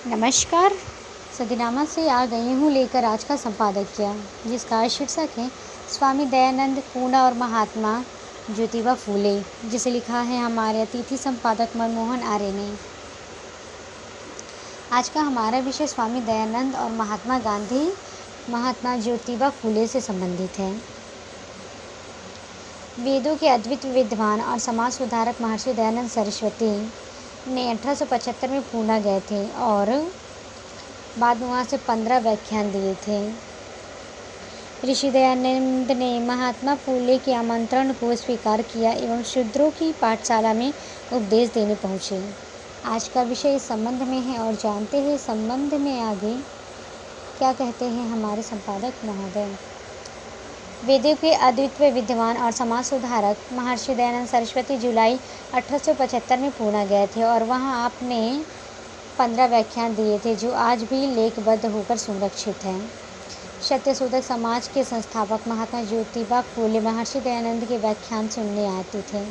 नमस्कार। सदीनामा से आ गई हूँ लेकर आज का संपादकीय, जिसका शीर्षक है स्वामी दयानंद, पूना और महात्मा ज्योतिबा फूले, जिसे लिखा है हमारे अतिथि संपादक मनमोहन आर्य ने। आज का हमारा विषय स्वामी दयानंद और महात्मा ज्योतिबा फूले से संबंधित है। वेदों के अद्वितीय विद्वान और समाज सुधारक महर्षि दयानंद सरस्वती ने 1875 में पूना गए थे और बाद में वहाँ से 15 व्याख्यान दिए थे। ऋषि दयानंद ने महात्मा फूले के आमंत्रण को स्वीकार किया एवं शूद्रों की पाठशाला में उपदेश देने पहुँचे। आज का विषय इस संबंध में है और जानते हैं इस संबंध में आगे क्या कहते हैं हमारे संपादक महोदय। वेदों के अद्वितीय विद्वान और समाज सुधारक महर्षि दयानंद सरस्वती जुलाई 1875 में पूना गए थे और वहाँ आपने 15 व्याख्यान दिए थे, जो आज भी लेखबद्ध होकर संरक्षित हैं। सत्यशोधक समाज के संस्थापक महात्मा ज्योतिबा फूले महर्षि दयानंद के व्याख्यान सुनने आते थे।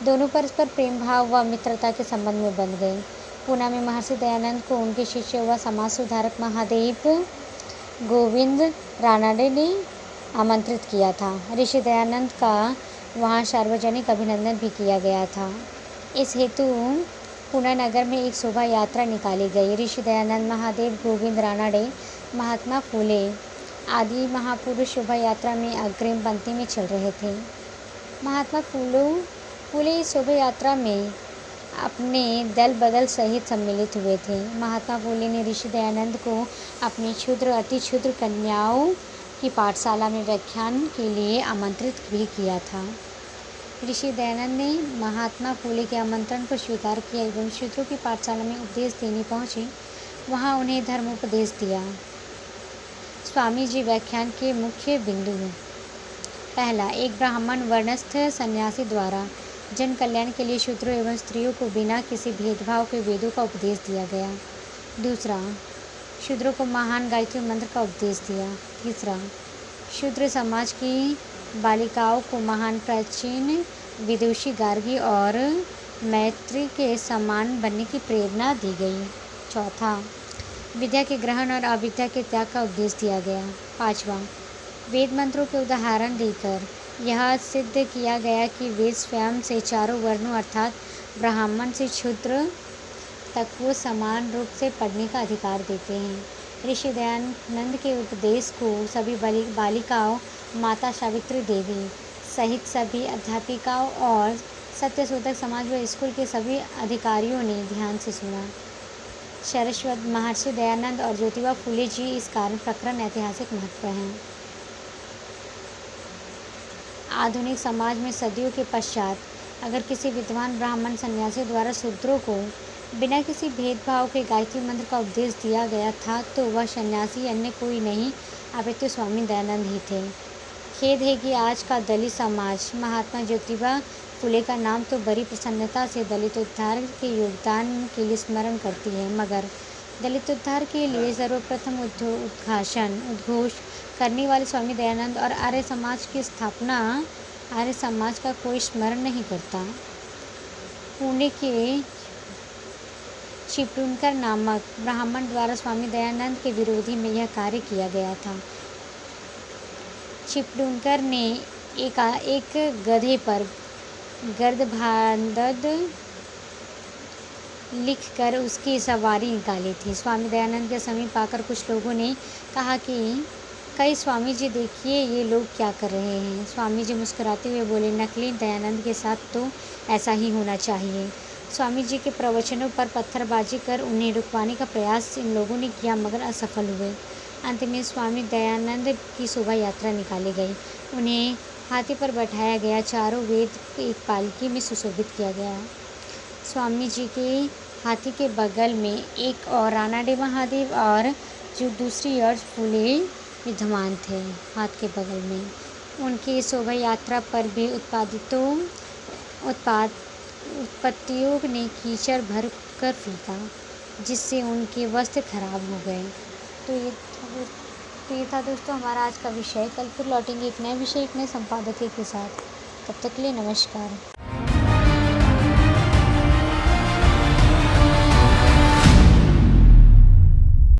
दोनों परस्पर प्रेम भाव व मित्रता के संबंध में बन गए। पूना में महर्षि दयानंद को उनके शिष्य व समाज सुधारक महादेव गोविंद रानाडे ने आमंत्रित किया था। ऋषि दयानंद का वहाँ सार्वजनिक अभिनंदन भी किया गया था। इस हेतु पूना नगर में एक शोभा यात्रा निकाली गई। ऋषि दयानंद, महादेव गोविंद रानाडे, महात्मा फूले आदि महापुरुष शोभा यात्रा में अग्रिम पंक्ति में चल रहे थे। महात्मा फूले इस शोभा यात्रा में अपने दल बदल सहित सम्मिलित हुए थे। महात्मा फूले ने ऋषि दयानंद को अपनी क्षुद्र अति क्षुद्र कन्याओं की पाठशाला में व्याख्यान के लिए आमंत्रित भी किया था। ऋषि दयानंद ने महात्मा फूले के आमंत्रण को स्वीकार किया एवं शूद्रों की पाठशाला में उपदेश देने पहुँचे। वहाँ उन्हें धर्मोपदेश दिया। स्वामी जी व्याख्यान के मुख्य बिंदु हैं। पहला, एक ब्राह्मण वर्णस्थ सन्यासी द्वारा जन कल्याण के लिए शूद्रों एवं स्त्रियों को बिना किसी भेदभाव के वेदों का उपदेश दिया गया। दूसरा, शूद्रों को महान गायत्री मंत्र का उपदेश दिया। तीसरा, शूद्र समाज की बालिकाओं को महान प्राचीन विदुषी गार्गी और मैत्री के समान बनने की प्रेरणा दी गई। चौथा, विद्या के ग्रहण और अविद्या के त्याग का उपदेश दिया गया। पांचवा, वेद मंत्रों के उदाहरण देकर यह सिद्ध किया गया कि वेद स्वयं से चारों वर्णों अर्थात ब्राह्मण से शूद्र तक वो समान रूप से पढ़ने का अधिकार देते हैं। ऋषि दयानंद के उपदेश को सभी बालिकाओं, माता सावित्री देवी सहित सभी अध्यापिकाओं और सत्यशोधक समाज व स्कूल के सभी अधिकारियों ने ध्यान से सुना। सरस्वती, महर्षि दयानंद और ज्योतिबा फूले जी इस कारण प्रकरण ऐतिहासिक महत्व हैं। आधुनिक समाज में सदियों के पश्चात अगर किसी विद्वान ब्राह्मण सन्यासी द्वारा शूद्रों को बिना किसी भेदभाव के गायत्री मंत्र का उपदेश दिया गया था, तो वह सन्यासी अन्य कोई नहीं अपितु स्वामी दयानंद ही थे। खेद है कि आज का दलित समाज महात्मा ज्योतिबा फूले का नाम तो बड़ी प्रसन्नता से दलित उद्धार के योगदान के लिए स्मरण करती है, मगर दलित उद्धार के लिए सर्वप्रथम उद्घोष करने वाले स्वामी दयानंद और आर्य समाज की स्थापना आर्य समाज का कोई स्मरण नहीं करता। पुणे के चिपळूणकर नामक ब्राह्मण द्वारा स्वामी दयानंद के विरोधी में यह कार्य किया गया था। चिपळूणकर ने एक गधे पर गर्दभादद लिखकर उसकी सवारी निकाली थी। स्वामी दयानंद के समीप आकर कुछ लोगों ने कहा कि कई स्वामी जी, देखिए ये लोग क्या कर रहे हैं। स्वामी जी मुस्कुराते हुए बोले, नकली दयानंद के साथ तो ऐसा ही होना चाहिए। स्वामी जी के प्रवचनों पर पत्थरबाजी कर उन्हें रुकवाने का प्रयास इन लोगों ने किया, मगर असफल हुए। अंत में स्वामी दयानंद की शोभा यात्रा निकाली गई। उन्हें हाथी पर बैठाया गया। चारों वेद एक पालकी में सुशोभित किया गया। स्वामी जी के हाथी के बगल में एक और रानाडे महादेव और जो दूसरी ओर फूले विद्यमान थे हाथ के बगल में। उनकी शोभा यात्रा पर भी उत्पत्तियों ने कीचड़ भर कर फेंका, जिससे उनके वस्त्र खराब हो गए। तो ये था दोस्तों हमारा आज का विषय। कल फिर लौटेंगे एक नए विषय, एक नए संपादकीय के साथ। तब तक के लिए नमस्कार।